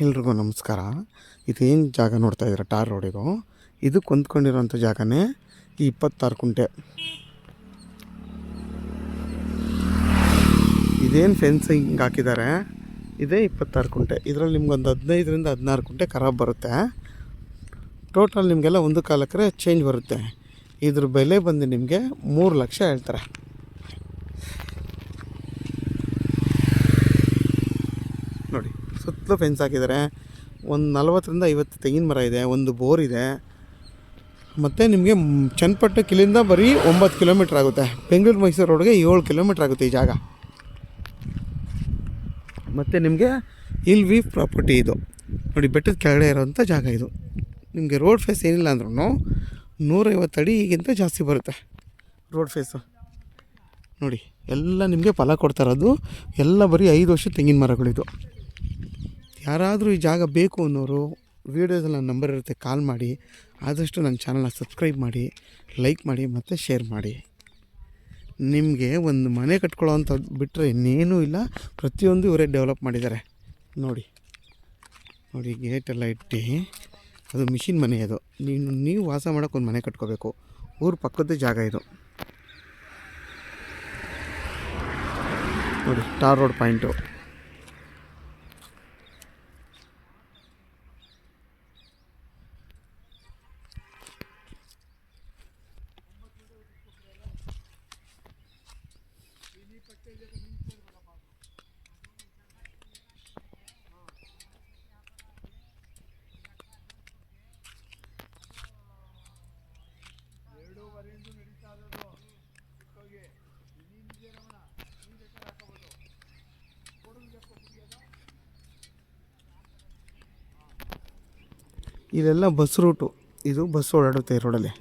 ಎಲ್ರಿಗೂ ನಮಸ್ಕಾರ. ಇದೇನು ಜಾಗ ನೋಡ್ತಾ ಇದ್ದೀರಾ, ಟಾರ್ ರೋಡ್ ಇದಕ್ಕೆ ಹೊಂದ್ಕೊಂಡಿರೋಂಥ ಜಾಗನೇ ಈ 26 ಕುಂಟೆ. ಇದೇನು ಫೆನ್ಸಿಂಗ್ ಹಾಕಿದ್ದಾರೆ ಇದೇ 26 ಕುಂಟೆ. ಇದರಲ್ಲಿ ನಿಮ್ಗೊಂದು 15ರಿಂದ 16 ಕುಂಟೆ ಖರಾಬ್ ಬರುತ್ತೆ. ಟೋಟಲ್ ನಿಮಗೆಲ್ಲ ಒಂದು ಕಾಲಕ್ಕೆ ಚೇಂಜ್ ಬರುತ್ತೆ. ಇದ್ರ ಬೆಲೆ ಬಂದು ನಿಮಗೆ 3 ಲಕ್ಷ ಹೇಳ್ತಾರೆ. ನೋಡಿ, ಸುತ್ತಲೂ ಫೆನ್ಸ್ ಹಾಕಿದ್ದಾರೆ. ಒಂದು 40ರಿಂದ 50 ತೆಂಗಿನ ಮರ ಇದೆ, ಒಂದು ಬೋರ್ ಇದೆ. ಮತ್ತು ನಿಮಗೆ ಚನ್ನಪಟ್ಟಣಕ್ಕೆ ಇಲ್ಲಿಂದ ಬರೀ 9 ಕಿಲೋಮೀಟ್ರ್ ಆಗುತ್ತೆ. ಬೆಂಗಳೂರು ಮೈಸೂರು ರೋಡ್ಗೆ 7 ಕಿಲೋಮೀಟ್ರ್ ಆಗುತ್ತೆ ಈ ಜಾಗ. ಮತ್ತು ನಿಮಗೆ ವಿ ಪ್ರಾಪರ್ಟಿ ಇದು ನೋಡಿ, ಬೆಟ್ಟದ ಕೆಳಗಡೆ ಇರೋವಂಥ ಜಾಗ ಇದು. ನಿಮಗೆ ರೋಡ್ ಫೇಸ್ ಏನಿಲ್ಲ ಅಂದ್ರೂ 150 ಅಡಿ ಈಗಿಂತ ಜಾಸ್ತಿ ಬರುತ್ತೆ ರೋಡ್ ಫೇಸು. ನೋಡಿ, ಎಲ್ಲ ನಿಮಗೆ ಫಲ ಕೊಡ್ತಾ ಇರೋದು ಎಲ್ಲ ಬರೀ 5 ವರ್ಷ ತೆಂಗಿನ ಮರಗಳಿದು. ಯಾರಾದರೂ ಈ ಜಾಗ ಬೇಕು ಅನ್ನೋರು ವೀಡಿಯೋದಲ್ಲಿ ನನ್ನ ನಂಬರ್ ಇರುತ್ತೆ, ಕಾಲ್ ಮಾಡಿ. ಆದಷ್ಟು ನನ್ನ ಚಾನಲ್ನ ಸಬ್ಸ್ಕ್ರೈಬ್ ಮಾಡಿ, ಲೈಕ್ ಮಾಡಿ ಮತ್ತು ಶೇರ್ ಮಾಡಿ. ನಿಮಗೆ ಒಂದು ಮನೆ ಕಟ್ಕೊಳ್ಳೋ ಅಂಥದ್ದು ಬಿಟ್ಟರೆ ಇನ್ನೇನೂ ಇಲ್ಲ. ಪ್ರತಿಯೊಂದು ಇವರೇ ಡೆವಲಪ್ ಮಾಡಿದ್ದಾರೆ. ನೋಡಿ ನೋಡಿ, ಗೇಟೆಲ್ಲ ಇಟ್ಟು ಅದು ಮಿಷಿನ್ ಮನೆ. ಅದು ನೀವು ವಾಸ ಮಾಡೋಕ್ಕೆ ಒಂದು ಮನೆ ಕಟ್ಕೋಬೇಕು. ಊರ ಪಕ್ಕದ ಜಾಗ ಇದು. ನೋಡಿ, ಟಾರ್ ರೋಡ್ ಪಾಯಿಂಟು. ಇದೆಲ್ಲ ಬಸ್ ರೂಟು. ಇದು ಬಸ್ ಓಡಾಡುತ್ತೆ ರೋಡಲ್ಲಿ.